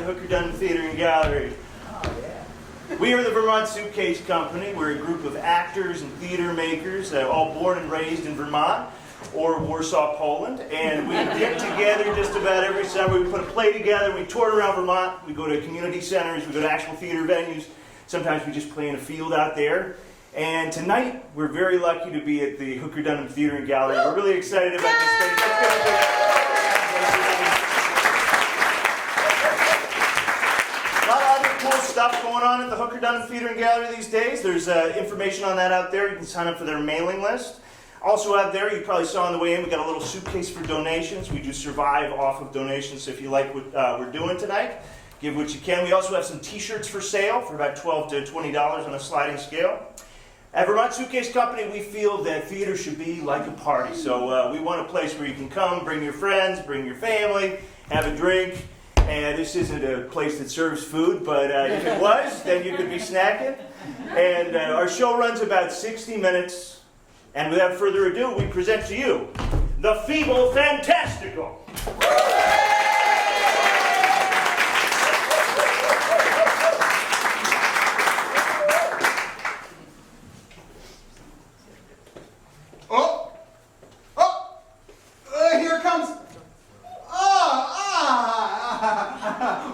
the Hooker-Dunham Theater and Gallery. We are the Vermont Suitcase Company. We're a group of actors and theater makers, all born and raised in Vermont or Warsaw, Poland. And we get together just about every summer. We put a play together. We tour around Vermont. We go to community centers. We go to actual theater venues. Sometimes we just play in a field out there. And tonight, we're very lucky to be at the Hooker-Dunham Theater and Gallery. We're really excited about this space. A lot of other cool stuff going on at the Hooker-Dunham Theater and Gallery these days. There's information on that out there. You can sign up for their mailing list. Also out there, you probably saw on the way in, we got a little suitcase for donations. We do survive off of donations, so if you like what we're doing tonight, give what you can. We also have some t-shirts for sale for about $12 to $20 on a sliding scale. At Vermont Suitcase Company, we feel that theater should be like a party. So we want a place where you can come, bring your friends, bring your family, have a drink. And this isn't a place that serves food, but if it was, then you could be snacking. And our show runs about 60 minutes. And without further ado, we present to you the Feeble Fantastical. Here comes.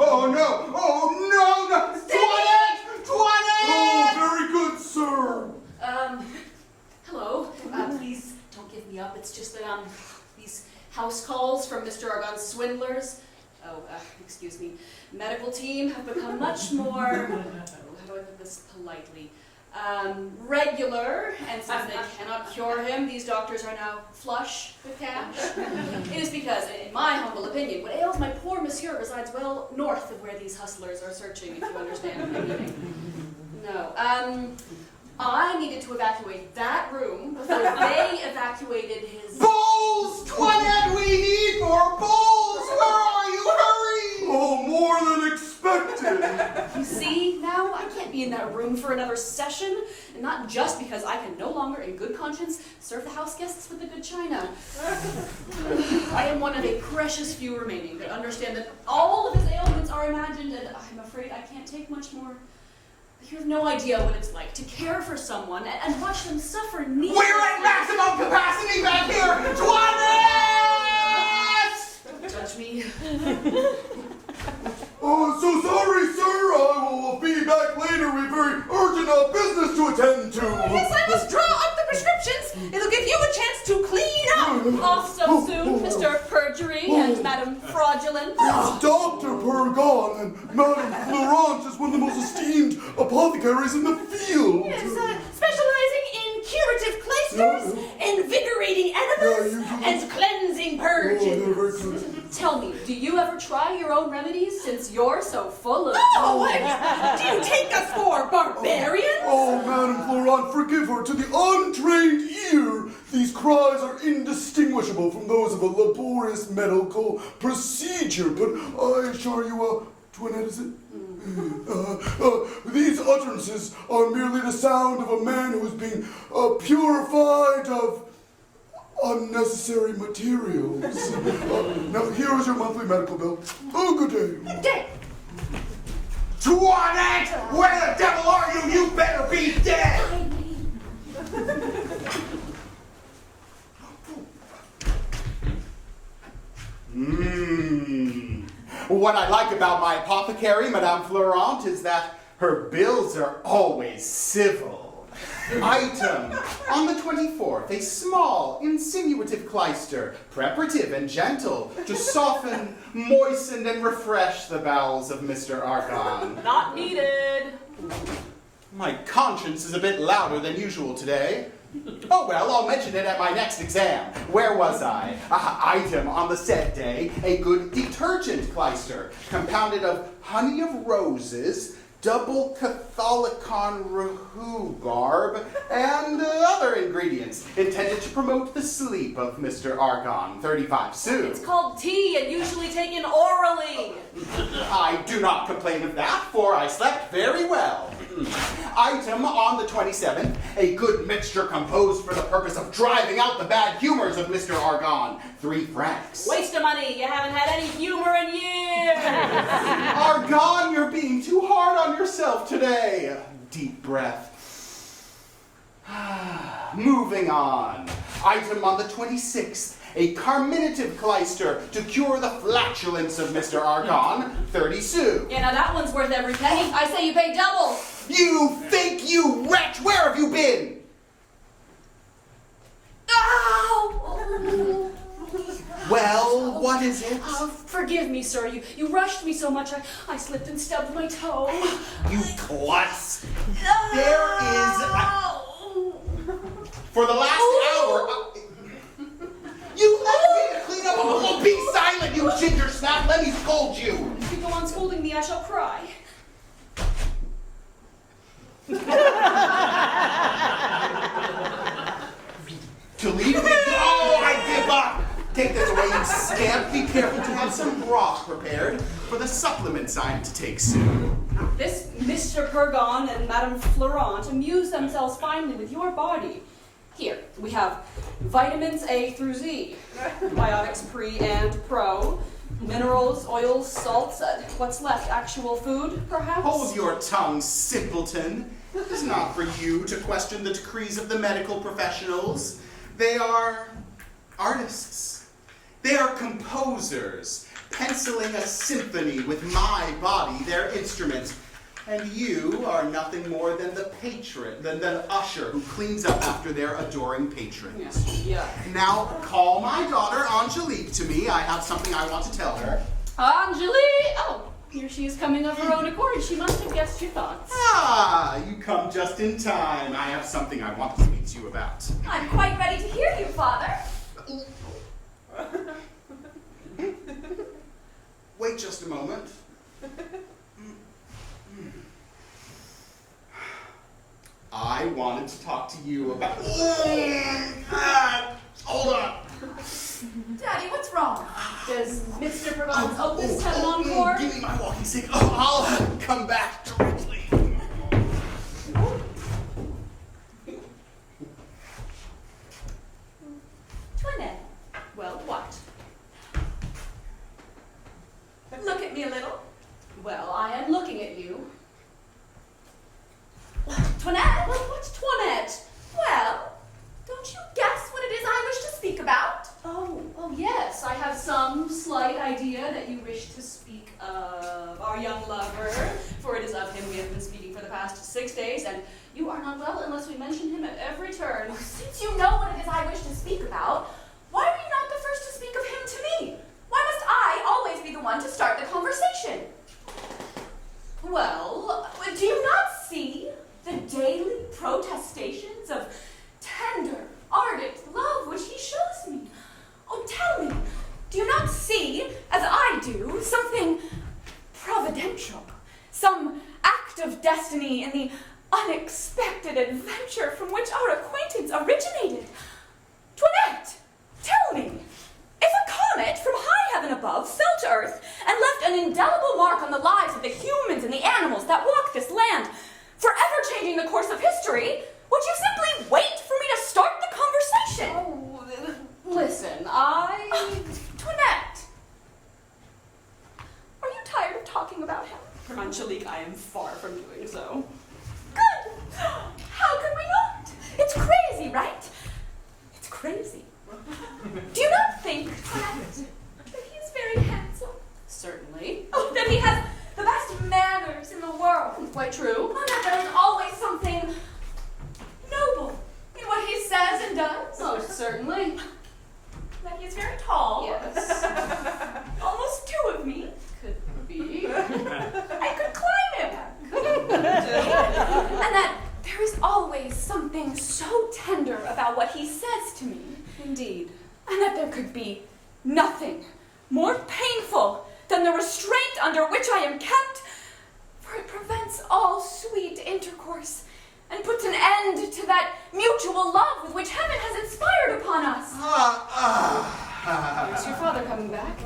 Oh no! Oh no! Toilet! Oh, very good, sir. Hello. Please don't give me up. It's just that these house calls from Mr. Argonne's swindlers. Excuse me. Medical team have become much more. How do I put this politely? Regular, and since they cannot cure him, these doctors are now flush with cash. It is because, in my humble opinion, what ails my poor monsieur resides well north of where these hustlers are searching, if you understand my meaning. No. I needed to evacuate that room before they evacuated his... Bowls! Toilet we need more bowls! Where are you? Hurry! Oh, more than expected. You see, now I can't be in that room for another session, and not just because I can no longer, in good conscience, serve the house guests with the good china. I am one of a precious few remaining that understand that all of his ailments are imagined, and I'm afraid I can't take much more. You have no idea what it's like to care for someone and watch them suffer needlessly. We're at maximum capacity back here! Toilet! Don't judge me. Oh, so sorry, sir. I will be back later. We've very urgent business to attend to. Yes, I must draw up the prescriptions. It'll give you a chance to clean up. Off so soon, Mr. Perjury and Madam Fraudulent. Yes, Dr. Pergon and Madame Florent is one of the most esteemed apothecaries in the field. Yes, specializing in curative clysters, invigorating enemas, and cleansing purges. they're very good. Tell me, do you ever try your own remedies since you're so full of... Oh, do you take us for barbarians? Oh, Madame Florent, forgive her. To the untrained ear, these cries are indistinguishable from those of a laborious medical procedure. But I assure you, Toinette, is it? These utterances are merely the sound of a man who is being purified of unnecessary materials. Now, here is your monthly medical bill. Oh, good day. Good day. Toilet! Where the devil are you? You better be dead! What I like about my apothecary, Madame Florent, is that her bills are always civil. Item, on the 24th, a small, insinuative clyster, preparative and gentle, to soften, moisten, and refresh the bowels of Mr. Argonne. Not needed. My conscience is a bit louder than usual today. Oh well, I'll mention it at my next exam. Where was I? Item on the said day, a good detergent clyster, compounded of honey of roses, double catholicon rhubarb, and other ingredients intended to promote the sleep of Mr. Argonne, 35 sous. It's called tea and usually taken orally. I do not complain of that, for I slept very well. Item on the 27th, a good mixture composed for the purpose of driving out the bad humors of Mr. Argonne, 3 francs. Waste of money. You haven't had any humor in years. Argonne, you're being too hard on yourself today. Deep breath. Moving on. Item on the 26th. A carminative clyster to cure the flatulence of Mr. Argonne, 30 sous. Yeah, now that one's worth every penny. I say you pay double. You think, you wretch! Where have you been? Ow! Well, what is it? Forgive me, sir. You rushed me so much, I slipped and stubbed my toe. You klutz. There is... For the last hour... You left me to clean up a... Oh, be silent, you ginger snap! Let me scold you! If you go on scolding me, I shall cry. To leave me? Oh, I give up! Take this away, you scamp. Be careful to have some broth prepared for the supplements I am to take soon. This Mr. Pergon and Madame Florent amuse themselves finely with your body. Here, we have vitamins A through Z, biotics pre and pro, minerals, oils, salts, what's left, actual food, perhaps? Hold your tongue, simpleton. It is not for you to question the decrees of the medical professionals. They are artists. They are composers, penciling a symphony with my body, their instruments. And you are nothing more than the patron, than the usher who cleans up after their adoring patrons. Yeah. Now, call my daughter Angelique to me. I have something I want to tell her. Angelique! Oh, here she is coming of her own accord. She must have guessed your thoughts. Ah, you come just in time. I have something I want to speak to you about. I'm quite ready to hear you, Father. Wait just a moment. I wanted to talk to you about... Hold on. Daddy, what's wrong? Does Mr. Pergon's opus have an encore? Give me my walking stick. Oh, I'll come back directly. Toinette, Well, what? look at me a little. Well, I am looking at you. Toinette? What's Toinette? Well, don't you guess what it is I wish to speak about? Oh, yes, I have some slight idea that you wish to speak of our young lover, for it is of him we have been speaking for the past 6 days, and you are not well unless we mention him at every turn. Since you know what it is I wish to speak about, why are you not the first to speak of him to me? Why must I always be the one to start the conversation? Well, Do you not see the daily protestations of tender, ardent love which he shows me? Oh, tell me, do you not see, as I do, something providential, some act of destiny in the unexpected adventure from which our acquaintance originated? Toinette, tell me, if a comet from high heaven above fell to earth and left an indelible mark on the lives of the humans and the animals that walk this land, forever changing the course of history, would you simply wait for me to start the conversation? oh, listen, Toinette, are you tired of talking about him? Angelique, I am far from doing so. Good. How could we not? It's crazy, right? It's crazy. Do you not think, Toinette, that he is very handsome? Certainly. Oh, that he has the best manners in the world? Quite true. And that there is always something noble in what he says and does? Most certainly. That he is very tall? Yes. Almost 2 of me. Could be. I could climb him. And that there is always something so tender about what he says to me. Indeed. And that there could be nothing more painful than the restraint under which I am kept, for it prevents all sweet intercourse and puts an end to that mutual love with which heaven has inspired upon us. Here's your father coming back.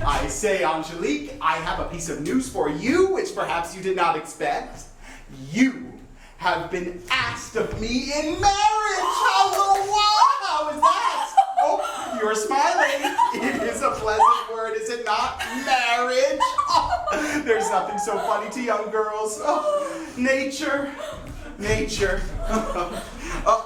I say, Angelique, I have a piece of news for you, which perhaps you did not expect. You have been asked of me in marriage! How is that? Oh, you're smiling. It is a pleasant word, is it not? Marriage. Oh, there's nothing so funny to young girls. Oh, nature.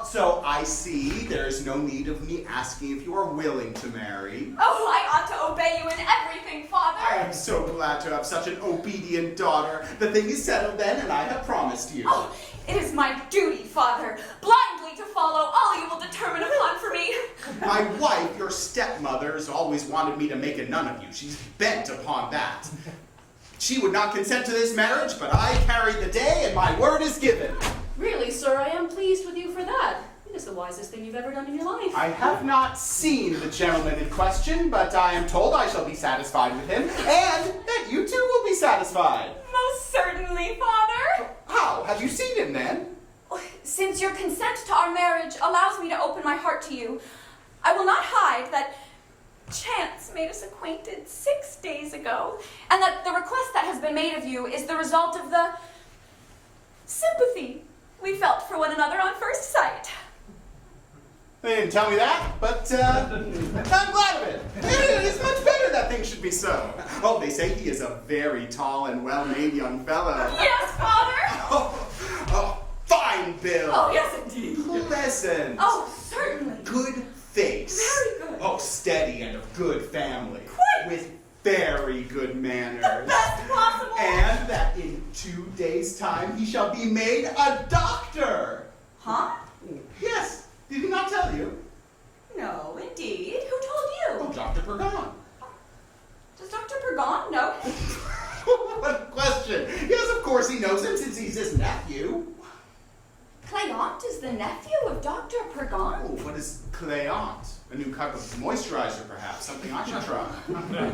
So I see there's no need of me asking if you are willing to marry. Oh, I ought to obey you in everything, Father. I am so glad to have such an obedient daughter. The thing is settled then, and I have promised you. Oh, it is my duty, Father, blindly to follow all you will determine upon for me. My wife, your stepmother, has always wanted me to make a nun of you. She's bent upon that. She would not consent to this marriage, but I carried the day, and my word is given. Really, sir, I am pleased with you for that. It is the wisest thing you've ever done in your life. I have not seen the gentleman in question, but I am told I shall be satisfied with him, and that you too will be satisfied. Most certainly, Father. How? Have you seen him then? Since your consent to our marriage allows me to open my heart to you, I will not hide that chance made us acquainted 6 days ago, and that the request that has been made of you is the result of the sympathy we felt for one another on first sight. They didn't tell me that, but I'm glad of it. It is much better that things should be so. Oh, they say he is a very tall and well-made young fellow. Yes, Father. Oh, fine build. Oh, yes, indeed. Pleasant. Oh, certainly. Good face. Very good. Oh, steady and of good family. Quite. With very good manners. The best possible. And that in 2 days' time he shall be made a doctor. Huh? Yes. Did he not tell you? No, indeed. Who told you? Oh, Dr. Pergon. Does Dr. Bruijn know him? What a question. Yes, of course he knows him since he's his nephew. Cléante is the nephew of Dr. Pergon? Oh, what is Cléante? A new type of moisturizer, perhaps. Something I should try.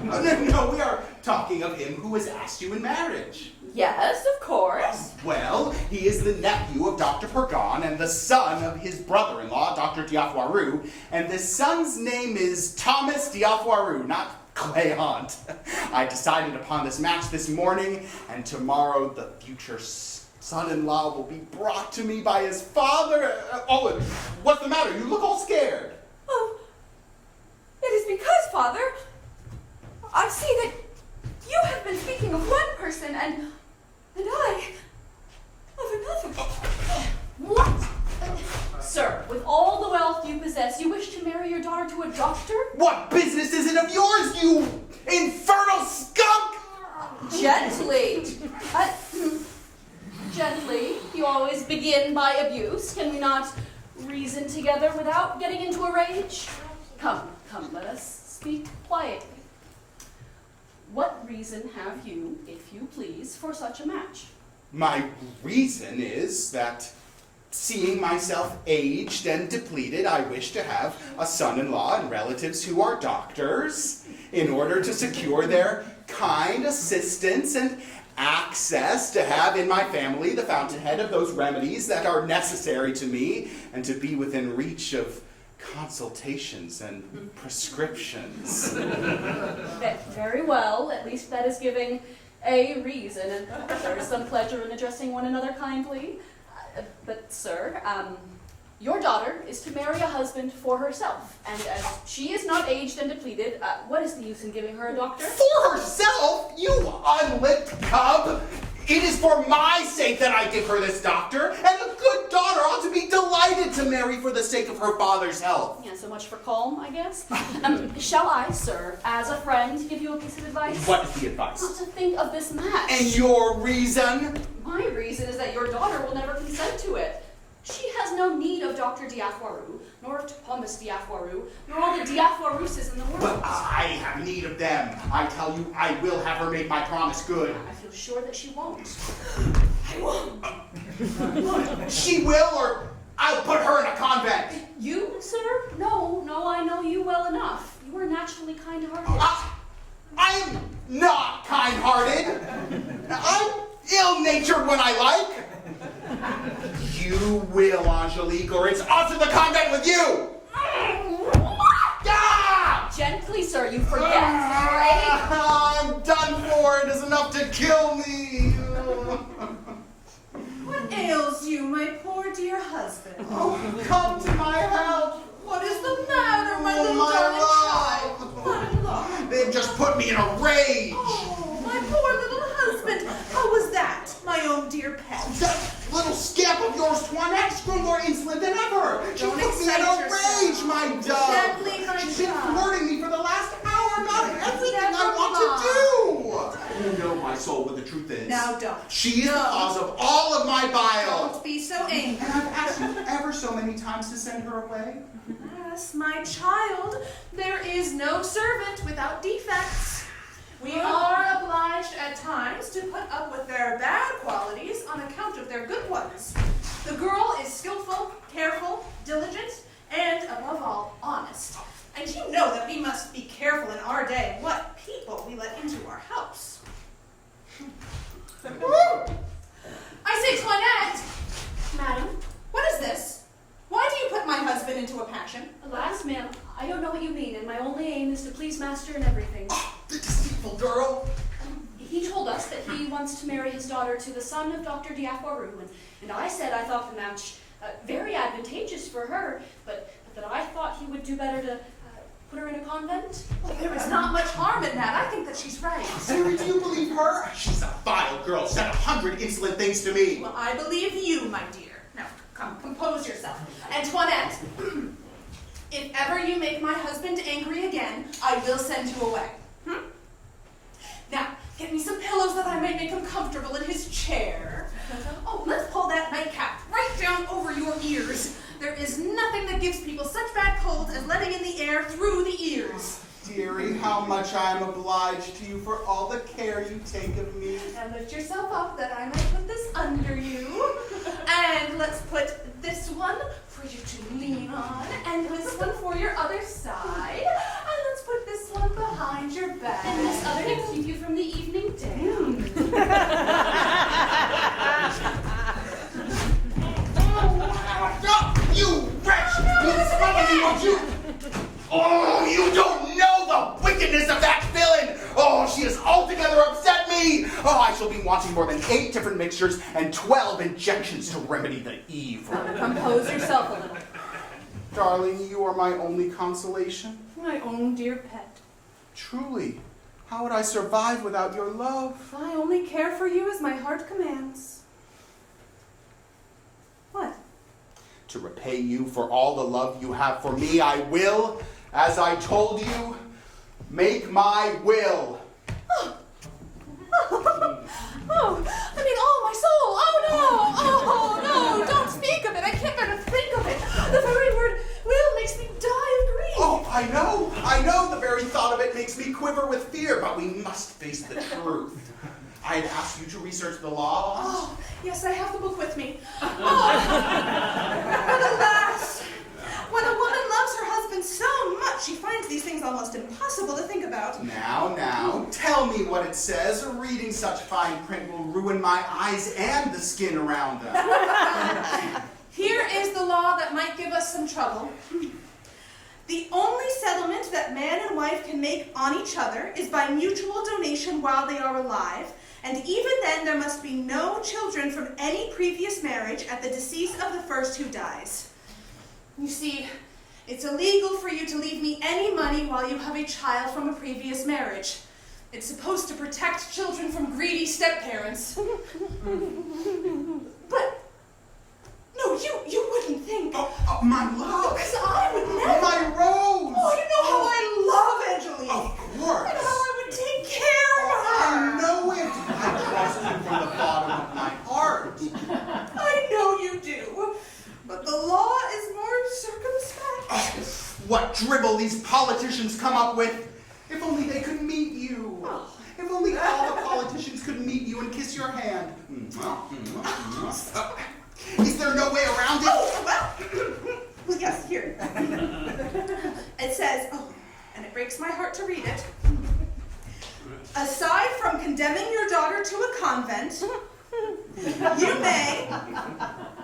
No, we are talking of him who has asked you in marriage. Yes, of course. Well, he is the nephew of Dr. Pergon and the son of his brother-in-law, Dr. Diafoirou, and the son's name is Thomas Diafoirou, not Cléante. I decided upon this match this morning, and tomorrow the future son-in-law will be brought to me by his father. Oh, what's the matter? You look all scared. Oh, it is because, Father, I see that you have been speaking of one person and I of another. What? Sir, with all the wealth you possess, you wish to marry your daughter to a doctor? What business is it of yours, you infernal skunk? Gently. Gently. You always begin by abuse. Can we not reason together without getting into a rage? Come, let us speak quietly. What reason have you, if you please, for such a match? My reason is that, seeing myself aged and depleted, I wish to have a son-in-law and relatives who are doctors in order to secure their kind assistance and access to have in my family the fountainhead of those remedies that are necessary to me and to be within reach of consultations and prescriptions. Very well. At least that is giving a reason, and there is some pleasure in addressing one another kindly. But, sir, your daughter is to marry a husband for herself, and as she is not aged and depleted, what is the use in giving her a doctor? For herself? You unlicked cub! It is for my sake that I give her this doctor, and a good daughter ought to be delighted to marry for the sake of her father's health. Yeah, so much for calm, I guess. Shall I, sir, as a friend, give you a piece of advice? What is the advice? Not to think of this match. And your reason? My reason is that your daughter will never consent to it. She has no need of Dr. Diafoirou, nor of Thomas Diafoirou, nor all the Diafoirouses in the world. But I have need of them. I tell you, I will have her make my promise good. I feel sure that she won't. I won't. She will, or I'll put her in a convent. You, sir? No, I know you well enough. You are naturally kind-hearted. I'm not kind-hearted. I'm ill-natured when I like. You will, Angelique, or it's off to the convent with you! Ah! Gently, sir, you forget. I'm done for. It is enough to kill me. What ails you, my poor dear husband? Oh, come to my help. What is the matter, my Oh, little my darling? love. truth is. Now don't. She is the cause of all of my bile. Don't be so angry. And I've asked you ever so many times to send her away. Yes, my child, there is no servant without defects. We are obliged at times to put up with their bad qualities on account of their good ones. The girl is skillful, careful, diligent, and above all, honest. And you know that we must be careful in our day what people we let into our house. I say, Toinette! Madam? What is this? Why do you put my husband into a passion? Alas, ma'am, I don't know what you mean, and my only aim is to please master and everything. Oh, the deceitful girl. He told us that he wants to marry his daughter to the son of Dr. Diaforu, and I said I thought the match very advantageous for her, but that I thought he would do better to put her in a convent. Well, there is not much harm in that. I think that she's right. Sarah, do you believe her? She's a vile girl, said 100 insolent things to me. Well, I believe you, my dear. Now, come, compose yourself. Antoinette, if ever you make my husband angry again, I will send you away. Now, get me some pillows that I may make him comfortable in his chair. Oh, let's pull that nightcap right down over your ears. There is nothing that gives people such bad colds as letting in the air through the ears. Dearie, how much I am obliged to you for all the care you take of me. Now lift yourself up that I might put this under you. And let's put this one for you to lean on, and this one for your other side. And let's put this one behind your back. And this other to keep you from the evening damp. You wretch! You smothered me, won't you? Oh, you don't know the wickedness of that villain! Oh, she has altogether upset me! Oh, I shall be wanting more than 8 different mixtures and 12 injections to remedy the evil. Compose yourself a little. Darling, you are my only consolation. My own dear pet. Truly, how would I survive without your love? I only care for you as my heart commands. What? To repay you for all the love you have for me, I will, as I told you, make my will. Oh, I mean, oh, my soul. Oh, no, don't speak of it. I can't bear to think of it. The very word will makes me die of grief. Oh, I know, the very thought of it makes me quiver with fear, but we must face the truth. I had asked you to research the law. Oh, yes, I have the book with me. Oh, but alas, when a woman loves her husband so much, she finds these things almost impossible to think about. Now, tell me what it says. Reading such fine print will ruin my eyes and the skin around them. Here is the law that might give us some trouble. The only settlement that man and wife can make on each other is by mutual donation while they are alive, and even then there must be no children from any previous marriage at the decease of the first who dies. You see, it's illegal for you to leave me any money while you have a child from a previous marriage. It's supposed to protect children from greedy step-parents. But, no, you wouldn't think. Oh, my love. Because I would never. My Rose. Oh, you know how I love Angelique. Of course. And how I would take care of her. I know it. I trust you from the bottom of my heart. I know you do. But the law is more circumspect. Oh, what dribble these politicians come up with. If only they could meet you. Oh. If only all the politicians could meet you and kiss your hand. Is there no way around it? Oh, well, yes, here. It says, and it breaks my heart to read it. Aside from condemning your daughter to a convent, you may,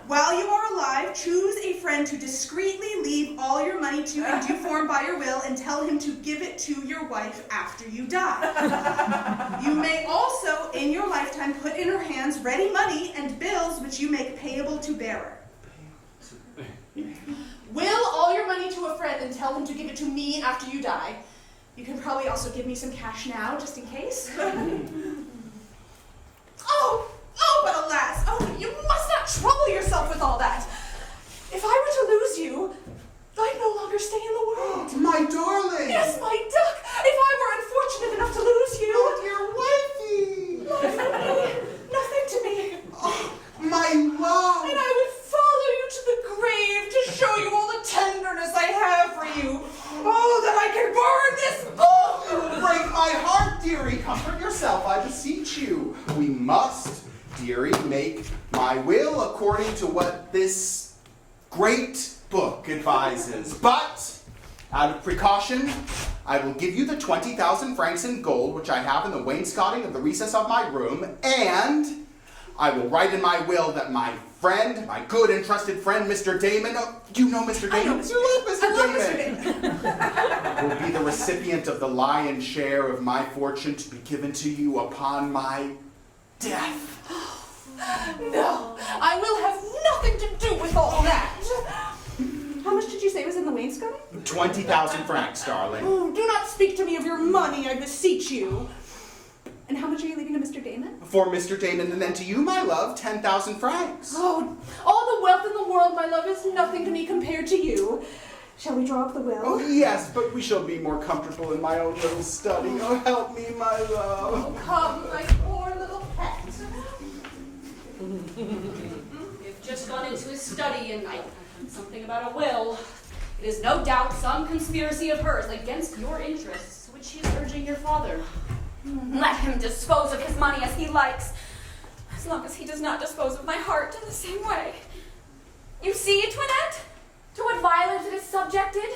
while you are alive, choose a friend to discreetly leave all your money to in due form by your will and tell him to give it to your wife after you die. You may also, in your lifetime, put in her hands ready money and bills which you make payable to bearer. Will all your money to a friend and tell him to give it to me after you die. You can probably also give me some cash now, just in case. Oh, but alas, you must not trouble yourself with all that. If I were to lose you, I'd no longer stay in the world. My darling. Yes, my duck. If I were unfortunate enough to lose you. Oh, dear wifey. we must, dearie, make my will according to what this great book advises. But, out of precaution, I will give you the 20,000 francs in gold which I have in the wainscoting of the recess of my room, and I will write in my will that my friend, my good and trusted friend, Mr. Damon, you know Mr. Damon? I know Mr. You love Mr. I Damon. love Mr. Damon. Will be the recipient of the lion's share of my fortune to be given to you upon my death. No, I will have nothing to do with all that. How much did you say was in the wainscoting? 20,000 francs, darling. Oh, do not speak to me of your money, I beseech you. And how much are you leaving to Mr. Damon? For Mr. Damon, and then to you, my love, 10,000 francs. Oh, all the wealth in the world, my love, is nothing to me compared to you. Shall we draw up the will? Oh, yes, but we shall be more comfortable in my own little study. Oh, help me, my love. Oh, come, my poor little pet. You've just gone into his study and I heard something about a will. It is no doubt some conspiracy of hers against your interests, which she is urging your father. Let him dispose of his money as he likes, as long as he does not dispose of my heart in the same way. You see, Toinette, to what violence it is subjected?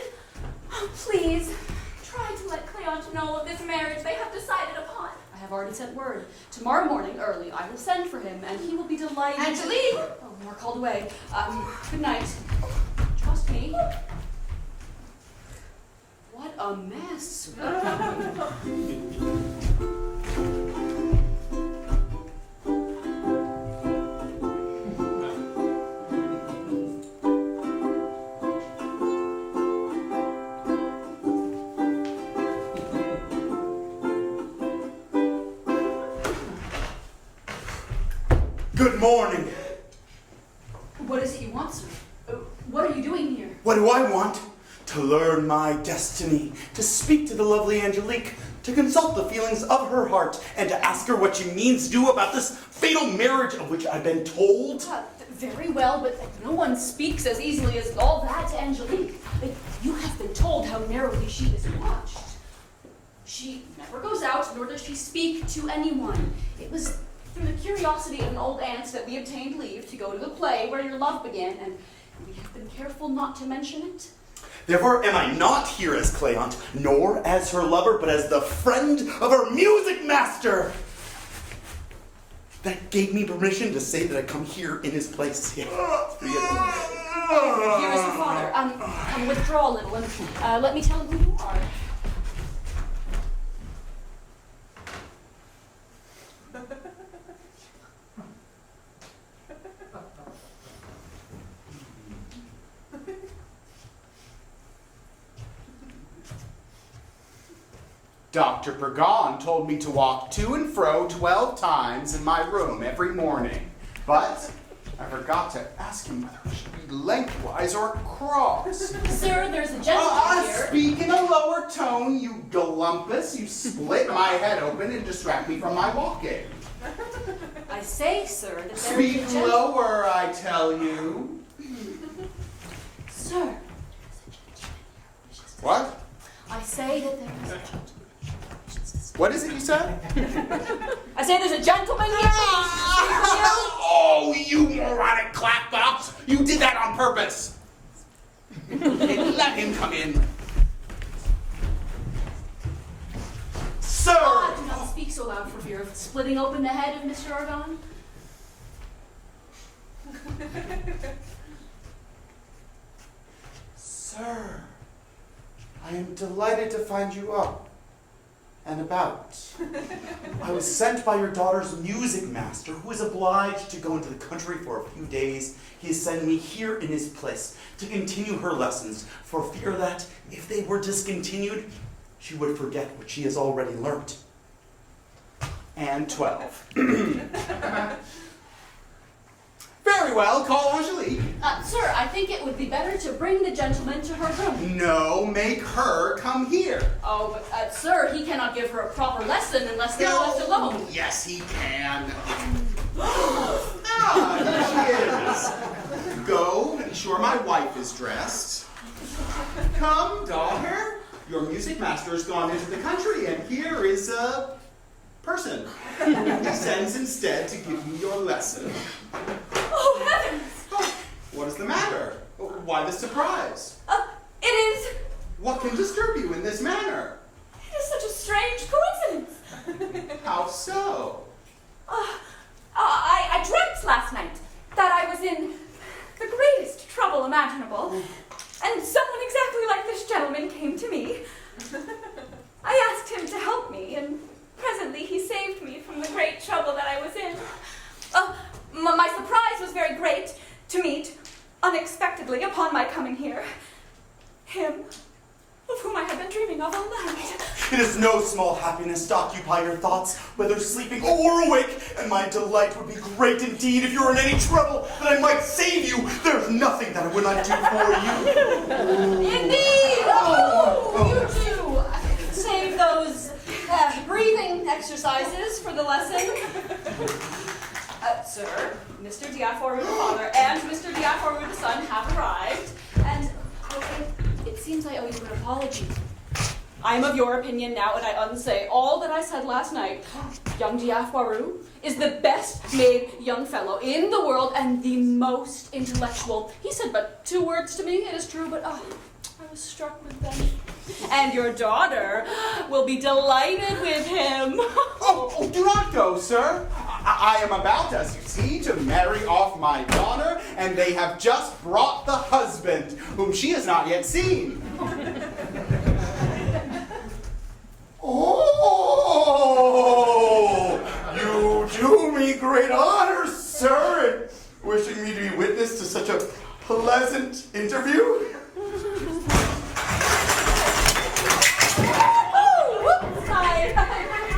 Oh, please, try to let Cleante know of this marriage they have decided upon. I have already sent word. Tomorrow morning, early, I will send for him, and he will be delighted. Angelique! Oh, we're called away. Good night. Trust me. What a mess. Good morning. What is it you want, sir? What are you doing here? What do I want? To learn my destiny, to speak to the lovely Angelique, to consult the feelings of her heart, and to ask her what she means to do about this fatal marriage of which I've been told. Very well, but no one speaks as easily as all that to Angelique. You have been told how narrowly she is watched. She never goes out, nor does she speak to anyone. It was through the curiosity of an old aunt that we obtained leave to go to the play where your love began, and we have been careful not to mention it. Therefore am I not here as Cleante, nor as her lover, but as the friend of her music master. That gave me permission to say that I come here in his place. Here is your father. Withdraw a little and let me tell him who you are. Dr. Bruijn told me to walk to and fro 12 times in my room every morning, but I forgot to ask him whether it should be lengthwise or cross. Sir, there's a gentleman here. Speak in a lower tone, you glumpus. You split my head open and distract me from my walking. I say, sir, that there is a Speak gentleman. lower, I tell you. Sir. What? I say that there is a gentleman. What is it you said? I say there's a gentleman here. Oh, you moronic clapbox! You did that on purpose! Let him come in. Sir! Ah, do not speak so loud for fear of splitting open the head of Mr. Argonne. Sir, I am delighted to find you up and about. I was sent by your daughter's music master, who is obliged to go into the country for a few days. He is sending me here in his place to continue her lessons, for fear that, if they were discontinued, she would forget what she has already learnt. And 12. Very well, call Angelique. Sir, I think it would be better to bring the gentleman to her room. No, make her come here. Oh, but, sir, he cannot give her a proper lesson unless they are left alone. Yes, he can. Here she is. Go, ensure my wife is dressed. Come, daughter. Your music master has gone into the country, and here is person. He sends instead to give you your lesson. Oh, heavens! What is the matter? Why the surprise? It is... What can disturb you in this manner? It is such a strange coincidence. How so? I dreamt last night that I was in the greatest trouble imaginable, and someone exactly like this gentleman came to me. I asked him to help me, and presently he saved me from the great trouble that I was in. My surprise was very great to meet, unexpectedly, upon my coming here, him of whom I had been dreaming of all night. It is no small happiness to occupy your thoughts, whether sleeping or awake, and my delight would be great indeed if you were in any trouble, that I might save you. There's nothing that I would not do for you. Indeed! You too! Save those breathing exercises for the lesson. Sir, Mr. Diaforu the father and Mr. Diaforu the son have arrived, and it seems I owe you an apology. I am of your opinion now, and I unsay all that I said last night. Young Diaforu is the best made young fellow in the world and the most intellectual. He said but 2 words to me, it is true, but I was struck with them. And your daughter will be delighted with him. Oh, do not go, sir. I am about, as you see, to marry off my daughter, and they have just brought the husband, whom she has not yet seen. Oh, you do me great honor, sir, in wishing me to be witness to such a pleasant interview.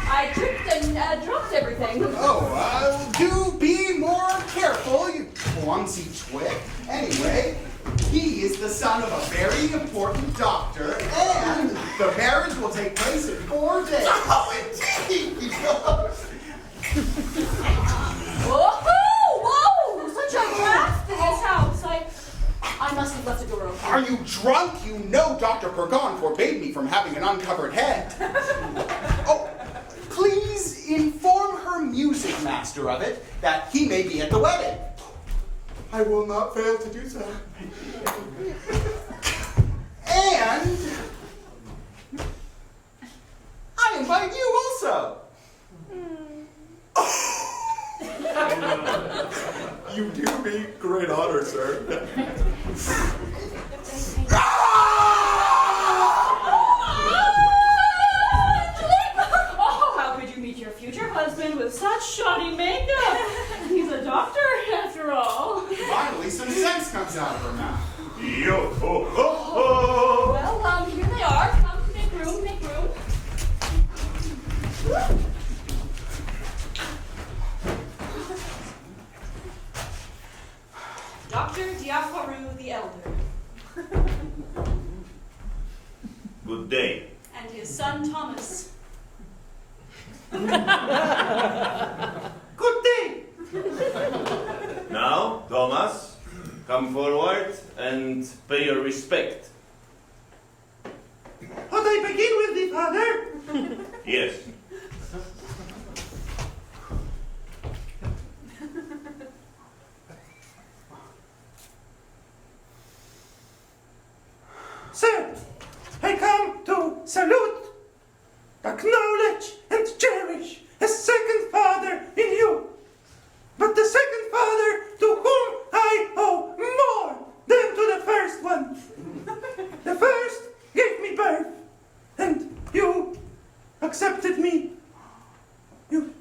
I tripped and dropped everything. Do be more careful, you clumsy twig. Anyway, he is the son of a very important doctor, and the marriage will take place in 4 days. Oh, indeed! Whoa! Such a draft in this house. I must have left a door open. Are you drunk? You know Dr. Pergon forbade me from having an uncovered head. Oh, please inform her music master of it, that he may be at the wedding. I will not fail to do so. And I invite you also. You do me great honor, sir. Oh, how could you meet your future husband with such shoddy makeup? He's a doctor, after all. Finally, some sense comes out of her mouth. Yo ho ho ho! Well, here they are. Come, make room, make room. Dr. Diaforu the Elder. Good day. And his son Thomas. Good day. Now, Thomas, come forward and pay your respect. Ought I begin with the father? Yes. Sir, I come to salute, acknowledge, and cherish a second father in you. But the second father to whom I owe more than to the first one. The first gave me birth, and you accepted me. You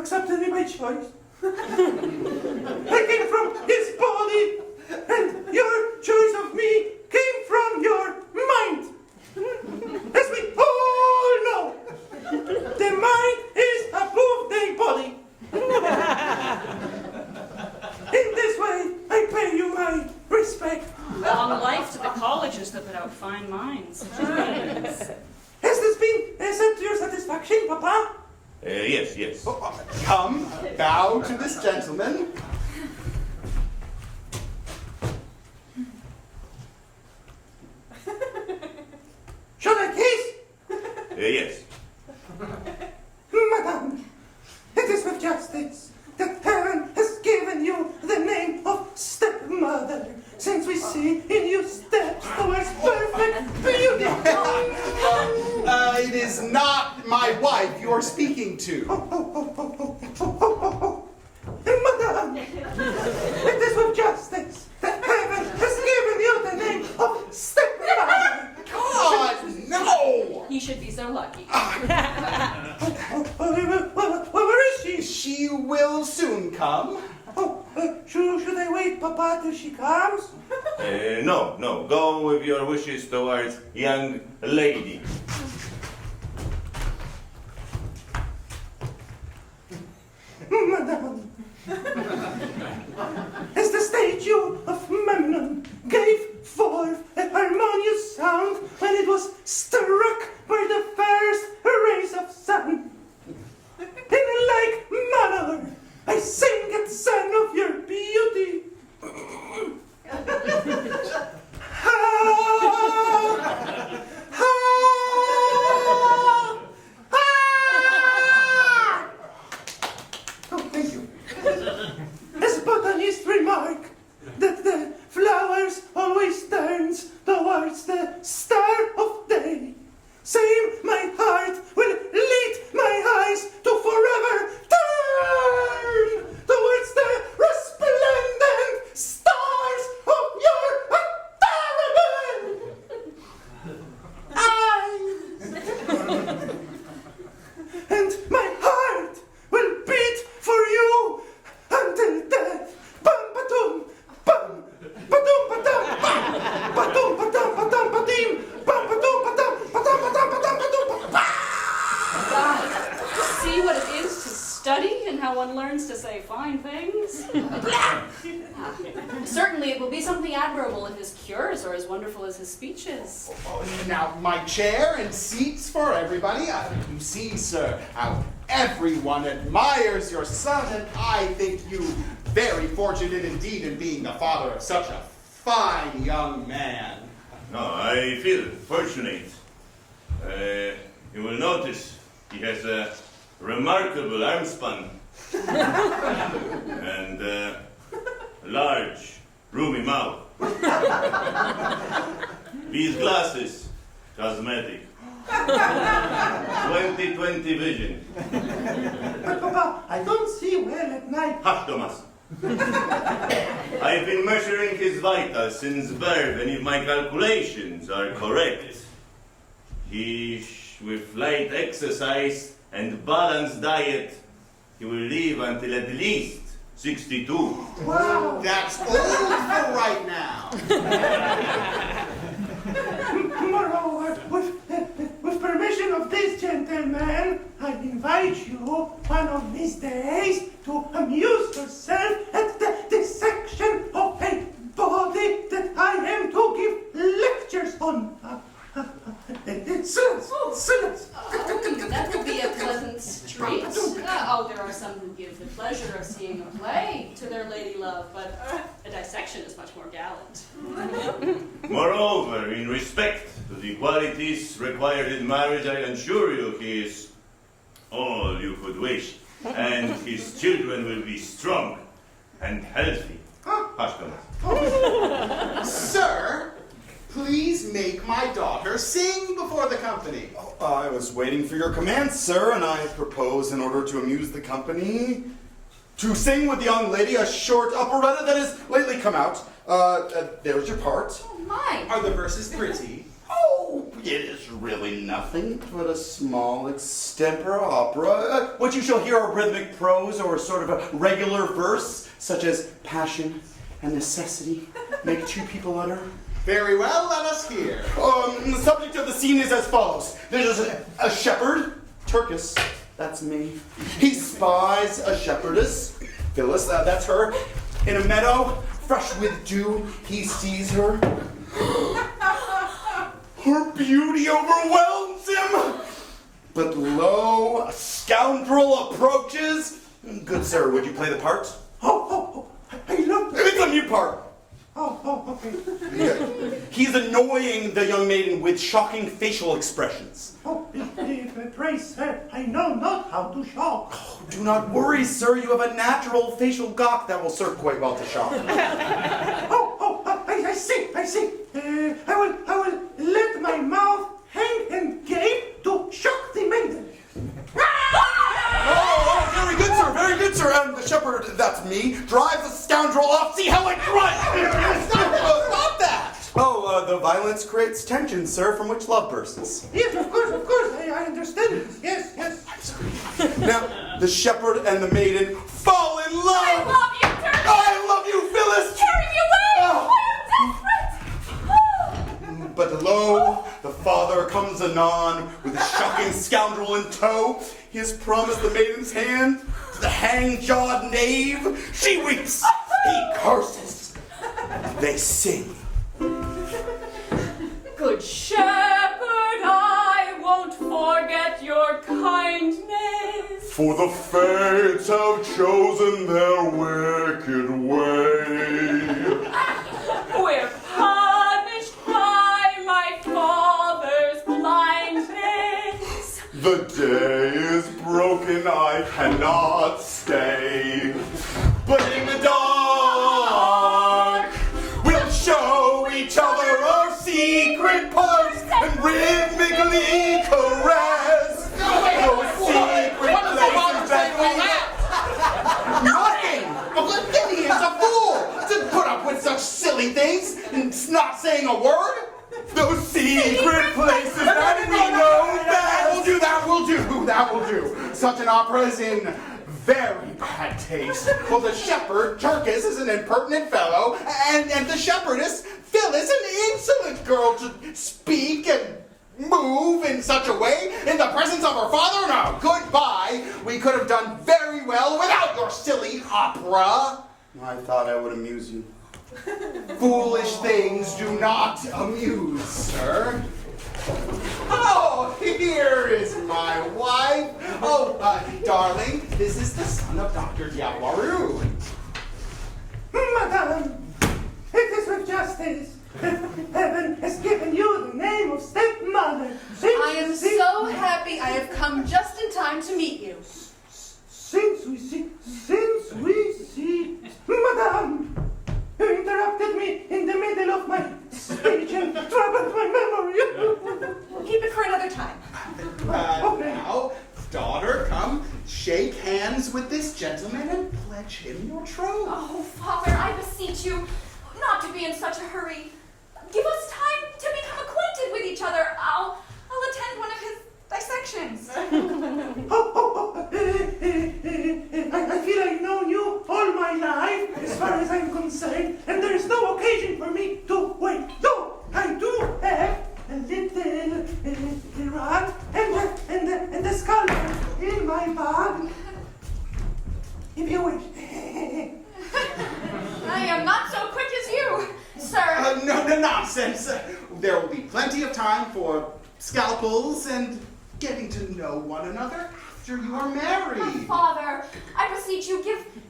accepted me by choice. I came from his body, and your choice of me came from your mind. As we all know, the mind is above the body. In this way, I pay you my respect. Long life to the colleges that put out fine minds. Has this been said to your satisfaction, Papa? Yes, yes. Come, bow to this gentleman. Shall I kiss? Yes. Madame, of justice that heaven has given you the name of stepmother, since we see in you steps towards perfect beauty. It is not my wife you're speaking to. Madame, it is with justice that heaven has given you the name of stepmother. God, no! You should be so lucky. Where is she? She will soon come. Should I wait, Papa, till she comes? No. Go with your wishes towards young lady. Madame, as the statue of Memnon gave forth a harmonious sound when it was struck by the first rays of sun, in like manner I sing at son of your beauty. Oh, thank you. As botanists remark that the flowers always turns towards the star of day, same my heart will lead my eyes to forever turn towards the resplendent stars of your adorable eyes. And my heart will beat for you until death. Bum ba-dum, bum ba-dum ba-dum, bum ba-dum ba-dum ba-dum ba-dim, bum ba-dum ba-dum ba-dum ba-dum ba-dum ba-dum ba-dum. See what it is to study and how one learns to say fine things? Certainly it will be something admirable if his cures are as wonderful as his speeches. Now, my chair and seats for everybody. You see, sir, how everyone admires your son, and I think you very fortunate indeed in being the father of such a fine young man. No, I feel fortunate. You will notice he has a remarkable armspan and a large, roomy mouth. These glasses, cosmetic. 20/20 vision. But Papa, I don't see well at night. Hush, Thomas. I've been measuring his vitals since birth, and if my calculations are correct, with light exercise and balanced diet, he will live until at least 62. Wow. That's old for right now. Moreover, with permission of this gentleman, I invite you one of these days to amuse yourself at the dissection of a body that I am to give lectures on. Silence. That will be a pleasant treat. There are some who give the pleasure of seeing a play to their lady love, but a dissection is much more gallant. Moreover, in respect to the qualities required in marriage, I assure you he is all you could wish, and his children will be strong and healthy. Hush, Thomas. Sir, please make my daughter sing before the company. I was waiting for your command, sir, and I propose, in order to amuse the company, to sing with the young lady a short operetta that has lately come out. There's your part. Oh, my. Are the verses pretty? Oh, it is really nothing but a small extempore opera. What you shall hear are rhythmic prose or sort of a regular verse, such as passion and necessity make two people utter. Very well, let us hear. The subject of the scene is as follows. There's a shepherd, Turkis, that's me. He spies a shepherdess, Phyllis, that's her, in a meadow, fresh with dew. He sees her. Her beauty overwhelms him. But lo, a scoundrel approaches. Good sir, would you play the part? I look. It's a new part. Okay. He's annoying the young maiden with shocking facial expressions. Pray, sir, I know not how to shock. Oh, do not worry, sir. You have a natural facial gawk that will serve quite well to shock. I see. I will let my mouth hang and gape to shock the maiden. Oh, very good, sir. And the shepherd, that's me, drives the scoundrel off. See how I grunt! Stop that! Oh, the violence creates tension, sir, from which love bursts. Yes, of course. I understand this. Yes. I'm sorry. Now, the shepherd and the maiden fall in love! I love you, Turkey! I love you, Phyllis! Carry me away! Oh. I am desperate! But lo, the father comes anon with a shocking scoundrel in tow. He has promised the maiden's hand to the hang-jawed knave. She weeps. He curses. They sing. Good shepherd, I won't forget your kindness. For the fates have chosen their wicked way. We're punished by my father's blindness. The day is broken, I cannot stay. But in the dark, we'll show each other our secret parts and rhythmically caress. Those secret places that we Nothing! Lydian's a fool to put up with such silly things and not saying a word. Those secret places that we know best. That will do. Such an opera is in very bad taste. Well, the shepherd, Turkis, is an impertinent fellow, and the shepherdess, Phyllis, an insolent girl to speak and move in such a way in the presence of her father. No, goodbye. We could have done very well without your silly opera. I thought I would amuse you. Foolish things do not amuse, sir. Oh, here is my wife. Oh, darling, this is the son of Dr. Diawaru. Madame, it is with justice. Heaven has given you the name of stepmother. I am so happy I have come just in time to meet you. Since we see, Madame, you interrupted me in the middle of my speech and troubled my memory. Keep it for another time. Now, daughter, come shake hands with this gentleman and pledge him your troth. Oh, Father, I beseech you not to be in such a hurry. Give us time to become acquainted with each other. I'll attend one of his dissections. I feel I've known you all my life, as far as I'm concerned, and there is no occasion for me to wait. Though I do have a little rod and a scalpel in my bag, if you wish. I am not so quick as you, sir. No nonsense. There will be plenty of time for scalpels and getting to know one another after you are married. Father, I beseech you,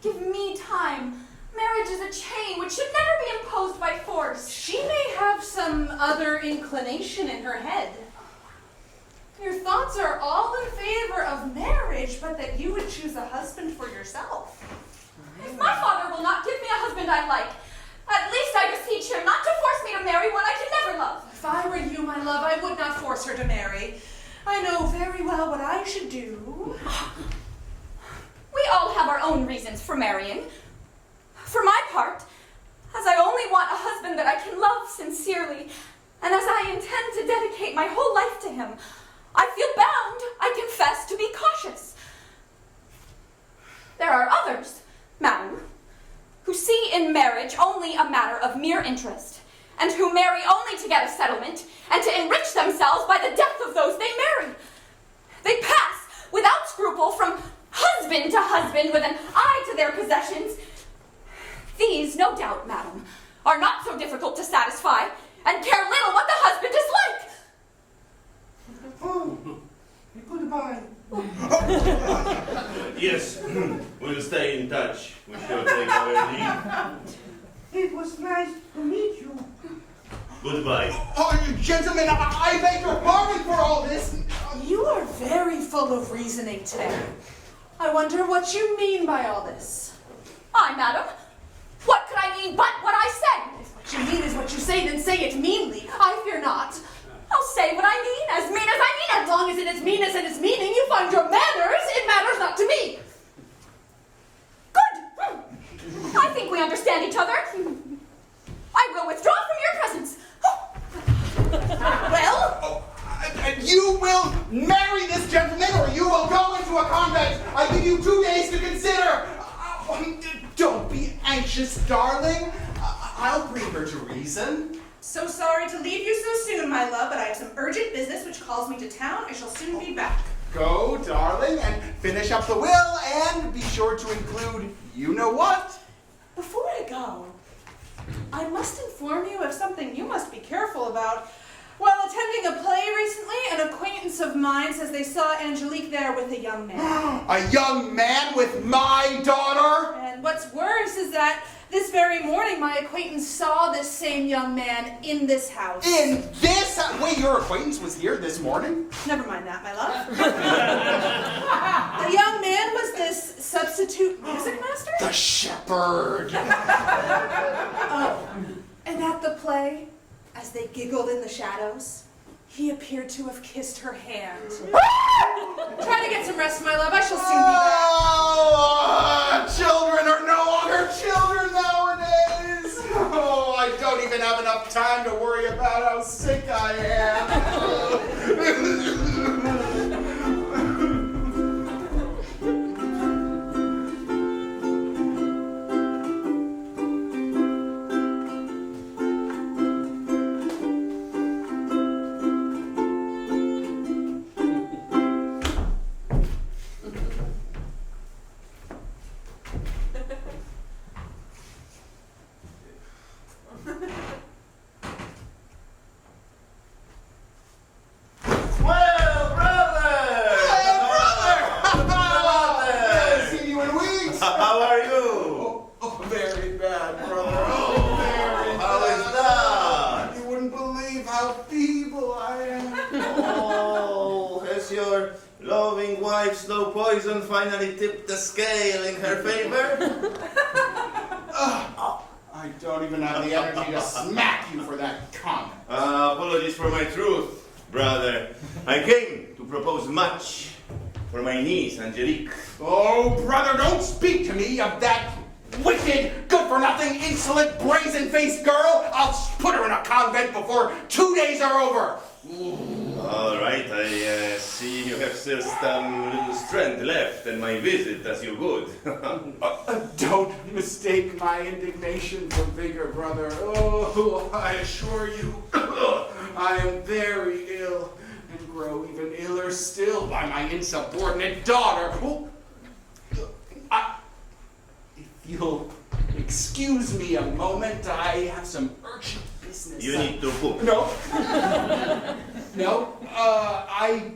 give me time. Marriage is a chain which should never be imposed by force. She may have some other inclination in her head. Your thoughts are all in favor of marriage, but that you would choose a husband for yourself. If my father will not give me a husband I like, at least I beseech him not to force me to marry one I can never love. If I were you, my love, I would not force her to marry. I know very well what I should do. We all have our own reasons for marrying. For my part, as I only want a husband that I can love sincerely, and as I intend to dedicate my whole life to him, I feel bound, I confess, to be cautious. There are others, madam, who see in marriage only a matter of mere interest, and who marry only to get a settlement and to enrich themselves by the death of those they marry. They pass without scruple from husband to husband with an eye to their possessions. These, no doubt, madam, are not so difficult to satisfy and care little what the husband is like. Oh, goodbye. Yes, we'll stay in touch. We shall take our leave. It was nice to meet you. Goodbye. Oh, gentlemen, I beg your pardon for all this. You are very full of reasoning today. I wonder what you mean by all this. I, madam, what could I mean but what I said? If what you mean is what you say, then say it meanly. I fear not. I'll say what I mean as I mean it. As long as in its meanness and its meaning you find your manners, it matters not to me. Good. I think we understand each other. I will withdraw from your presence. Well? You will marry this gentleman or you will go into a convent. I give you 2 days to consider. Don't be anxious, darling. I'll bring her to reason. So sorry to leave you so soon, my love, but I have some urgent business which calls me to town. I shall soon be back. Go, darling, and finish up the will, and be sure to include you-know-what. Before I go, I must inform you of something you must be careful about. While attending a play recently, an acquaintance of mine says they saw Angelique there with a young man. A young man with my daughter? And what's worse is that this very morning my acquaintance saw this same young man in this house. In this? Wait, your acquaintance was here this morning? Never mind that, my love. The young man was this substitute music master? The shepherd. Oh, and at the play, as they giggled in the shadows, he appeared to have kissed her hand. Try to get some rest, my love. I shall soon be back. Children are no longer children nowadays. Oh, I don't even have enough time to worry about how sick I am. Finally tipped the scale in her favor? I don't even have the energy to smack you for that comment. Apologies for my truth, brother. I came to propose much for my niece, Angelique. Oh, brother, don't speak to me of that wicked, good-for-nothing, insolent, brazen-faced girl. I'll put her in a convent before 2 days are over. All right, I see you have still some little strength left, and my visit does you good. Don't mistake my indignation for vigor, brother. Oh, I assure you, I am very ill, and grow even iller still by my insubordinate daughter. If you'll excuse me a moment, I have some urgent business. You need to book. No, I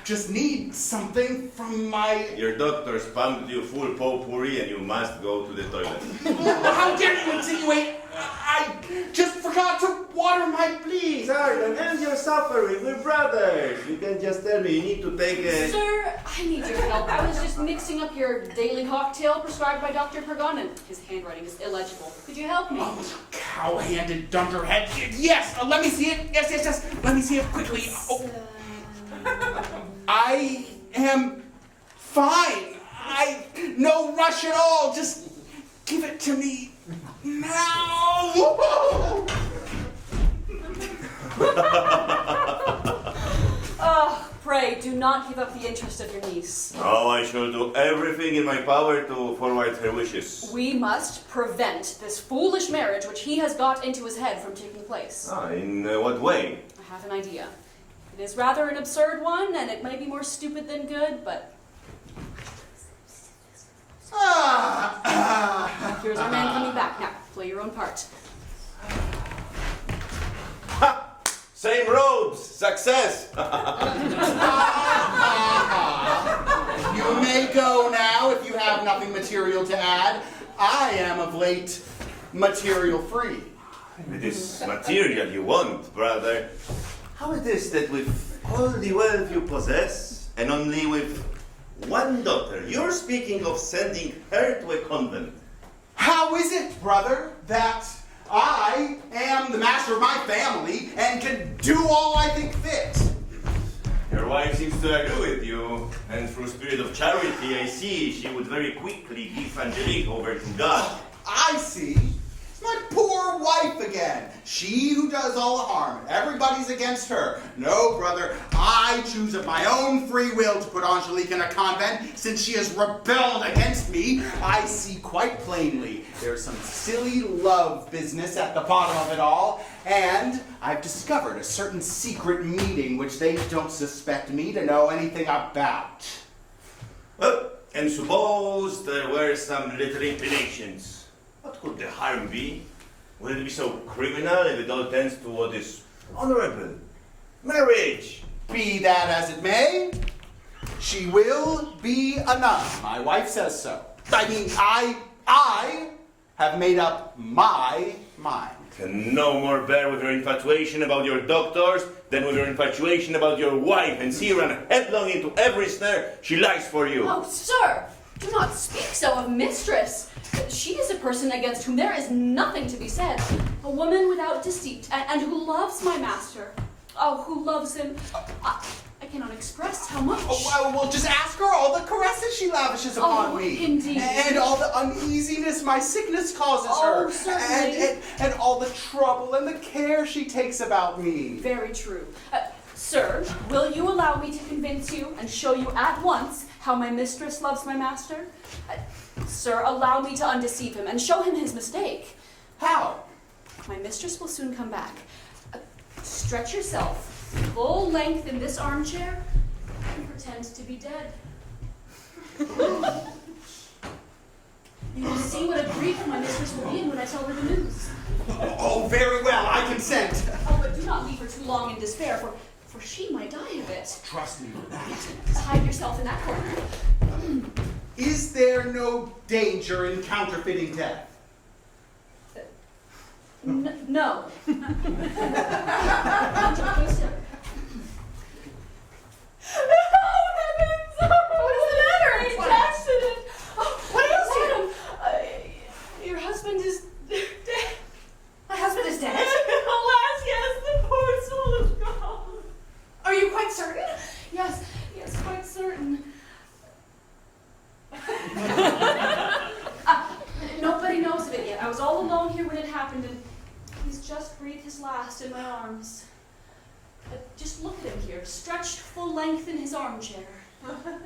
just need something from my... Your doctor's pumped you full potpourri and you must go to the toilet. How dare you insinuate? I just forgot to water my please. Sorry, then end your suffering. We're brothers. You can just tell me you need to take a... Sir, I need your help. I was just mixing up your daily cocktail prescribed by Dr. Pergon, and his handwriting is illegible. Could you help me? Oh, cow-handed dunderhead. Yes, let me see it. Yes. Let me see it quickly. Oh. I am fine. No rush at all. Just give it to me now. Pray, do not give up the interest of your niece. Oh, I shall do everything in my power to forward her wishes. We must prevent this foolish marriage which he has got into his head from taking place. In what way? I have an idea. It is rather an absurd one, and it may be more stupid than good, but... Here's our man coming back. Now, play your own part. Ha! Same robes! Success! You may go now if you have nothing material to add. I am of late material free. It is material you want, brother. How it is that with all the wealth you possess, and only with one daughter, you're speaking of sending her to a convent? How is it, brother, that I am the master of my family and can do all I think fit? Your wife seems to agree with you, and through spirit of charity, I see she would very quickly give Angelique over to God. I see. It's my poor wife again. She who does all the harm. Everybody's against her. No, brother, I choose of my own free will to put Angelique in a convent. Since she has rebelled against me, I see quite plainly there's some silly love business at the bottom of it all. And I've discovered a certain secret meeting which they don't suspect me to know anything about. Well, and suppose there were some little inclinations. What could the harm be? Would it be so criminal if it all tends to what is honorable? Marriage! Be that as it may, she will be a nun. My wife says so. I mean, I have made up my mind. Can no more bear with your infatuation about your doctors than with your infatuation about your wife, and see her run headlong into every snare she lies for you. Oh, sir, do not speak so of mistress. She is a person against whom there is nothing to be said. A woman without deceit, and who loves my master. Oh, who loves him. I cannot express how much. Oh, well, just ask her all the caresses she lavishes upon me. Indeed. And all the uneasiness my sickness causes her. Certainly. And all the trouble and the care she takes about me. Very true. Sir, will you allow me to convince you and show you at once how my mistress loves my master? Sir, allow me to undeceive him and show him his mistake. How? My mistress will soon come back. Stretch yourself full length in this armchair and pretend to be dead. You will see what a grief my mistress will be in when I tell her the news. Oh, very well, I consent. Oh, but do not leave her too long in despair, for she might die of it. Trust me for that. Hide yourself in that corner. Is there no danger in counterfeiting death? No. What's the matter? An accident. What ails you? Your husband is dead. My husband is dead? Alas, yes, the poor soul is gone. Are you quite certain? Yes, quite certain. Nobody knows of it yet. I was all alone here when it happened, and he's just breathed his last in my arms. Just look at him here, stretched full length in his armchair. Heaven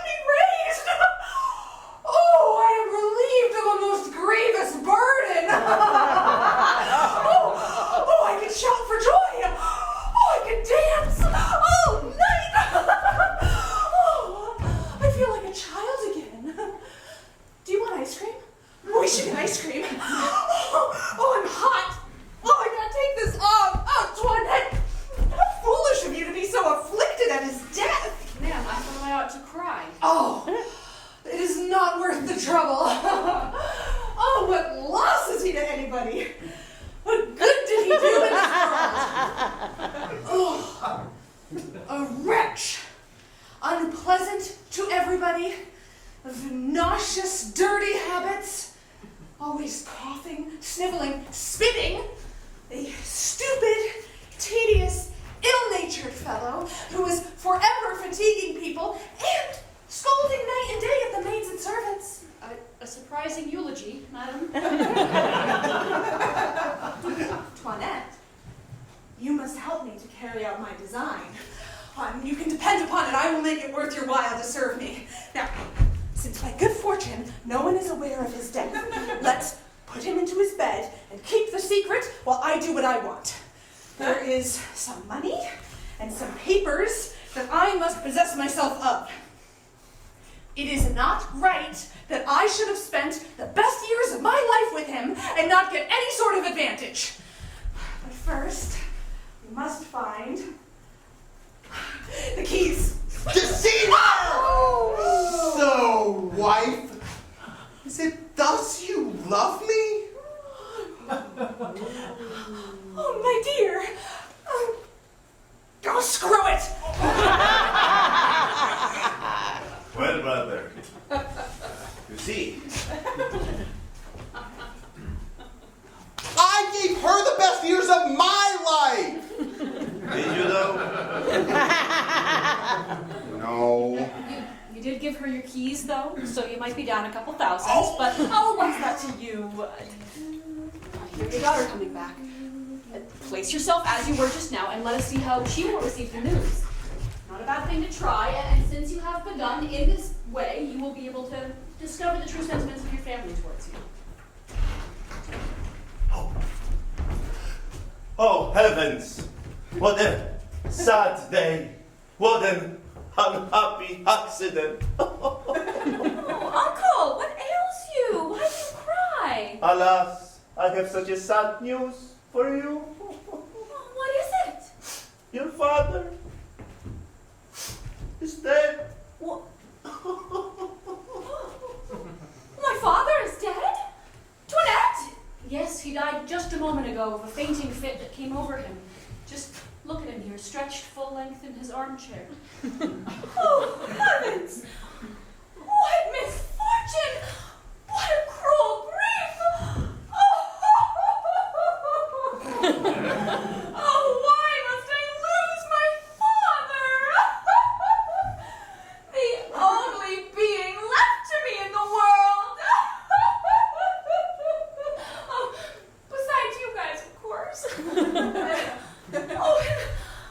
be praised! Oh, I am relieved of a most grievous burden! Oh, I can shout for joy! Oh, I can dance! Oh, night! Oh, I feel like a child again. Do you want ice cream? We should get ice cream. Oh, I'm hot! Oh, I gotta take this off! Oh, Toinette! How foolish of you to be so afflicted at his death! Ma'am, I thought I ought to cry. Oh, it is not worth the trouble. Oh, what loss is he to anybody? What good did he do in this world? Oh, a wretch, unpleasant to everybody, of nauseous, dirty habits, always coughing, sniveling, spitting, a stupid, tedious, ill-natured fellow who is forever fatiguing people and scolding night and day at the maids and servants. A surprising eulogy, madam. Toinette, you must help me to carry out my design. You can depend upon it. I will make it worth your while to serve me. Now, since by good fortune no one is aware of his death, let's put him into his bed and keep the secret while I do what I want. There is some money and some papers that I must possess myself of. It is not right that I should have spent the best years of my life with him and not get any sort of advantage. But first, we must find The keys. Deceiver! So, wife, is it thus you love me? Oh, my dear. Oh, screw it. Well, brother, you see, I gave her the best years of my life! did you though? No. You did give her your keys, though, so you might be down a couple thousands, but what's that to you? I hear your daughter coming back. Place yourself as you were just now, and let us see how she will receive the news. Not a bad thing to try, and since you have begun in this way, you will be able to discover the true sentiments of your family towards you. Oh heavens! What a sad day! What an unhappy accident! Oh, Uncle, what ails you? Why do you cry? Alas, I have such a sad news for you. What is it? Your father is dead. What? My father is dead? Toinette? Yes, he died just a moment ago of a fainting fit that came over him. Just look at him here, stretched full length in his armchair. Oh, heavens! What misfortune! What a cruel grief! Oh, why must I lose my father? The only being left to me in the world! Oh, besides you guys, of course. Oh,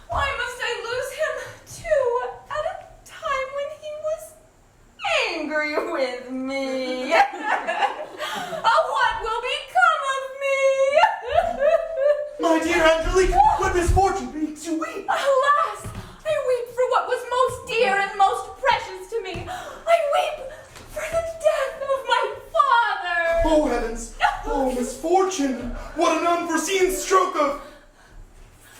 why must I lose him, too, at a time when he was angry with me? Oh, what will become of me? My dear Angelique, what misfortune makes you weep? Alas, I weep for what was most dear and most precious to me. I weep for the death of my father. Oh heavens! Oh misfortune! What an unforeseen stroke of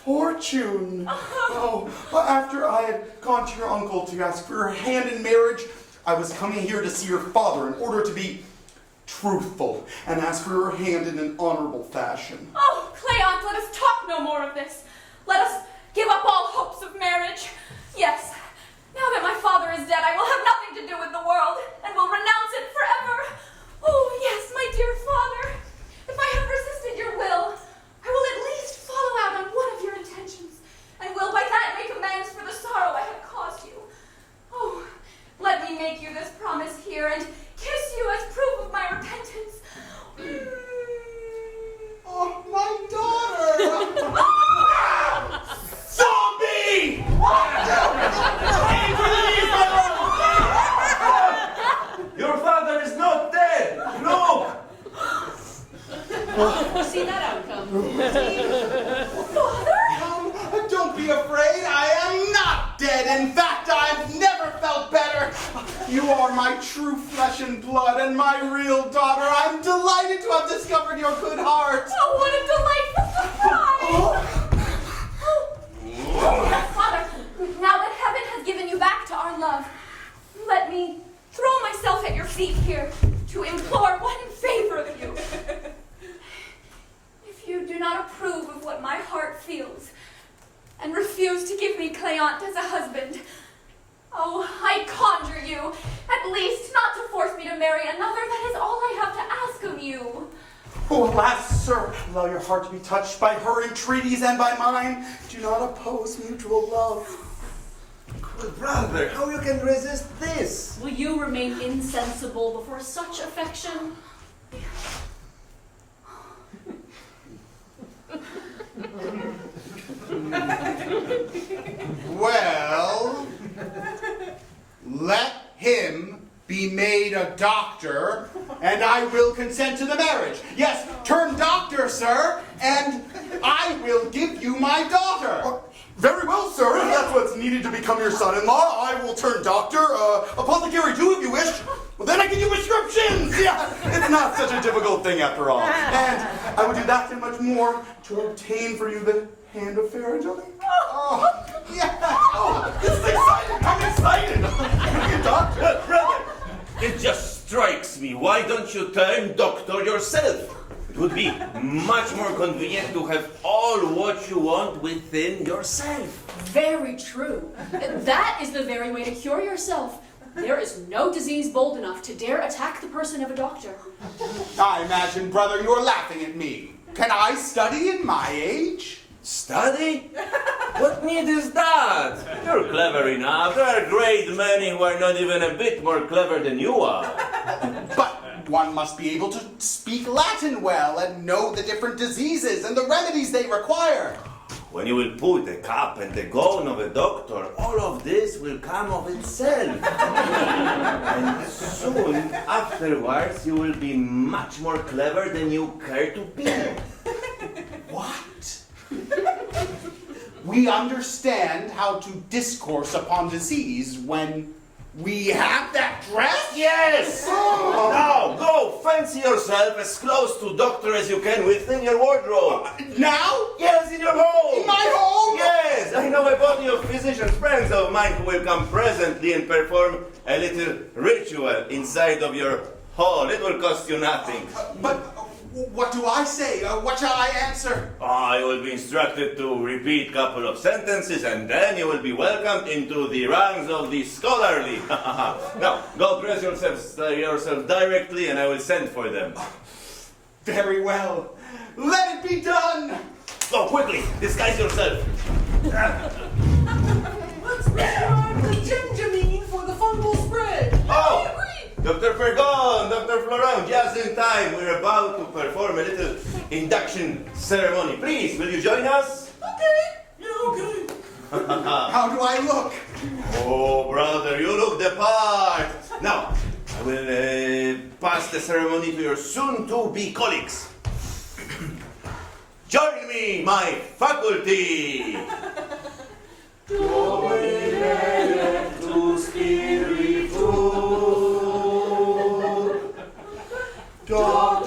fortune! Oh, after I had gone to your uncle to ask for her hand in marriage, I was coming here to see your father in order to be truthful and ask for her hand in an honorable fashion. Oh, Cleant, let us talk no more of this. Let us give up all hopes of marriage. Yes, now that my father is dead, I will have nothing to do with the world and will renounce it forever. Oh, yes, my dear father, if I have resisted your will, I will at least follow out on one of your intentions and will by that make amends for the sorrow I have caused you. Oh, let me make you this promise here and kiss you as proof of my repentance. Oh, my daughter! Zombie! Your father is not dead. No. See that outcome. Father? Don't be afraid, I am not dead. In fact, I've never felt better. You are my true flesh and blood and my real daughter. I'm delighted to have discovered your good heart. Oh, what a delightful surprise! Father, now that heaven has given you back to our love, let me throw myself at your feet here to implore one favor of you. If you do not approve of what my heart feels and refuse to give me Cleant as a husband, oh, I conjure you, at least not to force me to marry another. That is all I have to ask of you. Oh, alas, sir, allow your heart to be touched by her entreaties and by mine. Do not oppose mutual love. Well, brother, how you can resist this? Will you remain insensible before such affection? Well, let him be made a doctor, and I will consent to the marriage. Yes, turn doctor, sir, and I will give you my daughter. Very well, sir. If that's what's needed to become your son-in-law, I will turn doctor, apothecary too, if you wish. Well, then I give you prescriptions. Yeah, it's not such a difficult thing after all. And I would do that and much more to obtain for you the hand of fair Angelique. Oh, Yeah. Oh, this is exciting. I'm excited. Doctor. Brother, it just strikes me. Why don't you turn doctor yourself? It would be much more convenient to have all what you want within yourself. Very true. That is the very way to cure yourself. There is no disease bold enough to dare attack the person of a doctor. I imagine, brother, you're laughing at me. Can I study in my age? Study? What need is that? You're clever enough. There are great many who are not even a bit more clever than you are. But one must be able to speak Latin well and know the different diseases and the remedies they require. When you will put the cap and the gown of a doctor, all of this will come of itself. And soon afterwards, you will be much more clever than you care to be. What? We understand how to discourse upon disease when we have that dress? Yes! Now, go fancy yourself as close to doctor as you can within your wardrobe. Now? Yes, in your home. In my home? Yes, I know a body of physicians, friends of mine, who will come presently and perform a little ritual inside of your hall. It will cost you nothing. But what do I say? What shall I answer? You will be instructed to repeat a couple of sentences, and then you will be welcomed into the ranks of the scholarly. Now, go dress yourself directly, and I will send for them. Very well. Let it be done! Go quickly, disguise yourself. Let's prescribe the gingerine for the fungal spread. Oh, Dr. Fergon, Dr. Florent, just in time. We're about to perform a little induction ceremony. Please, will you join us? Okay. Yeah, okay. How do I look? Oh, brother, you look the part. Now, I will pass the ceremony to your soon-to-be colleagues. Join me, my faculty. Domine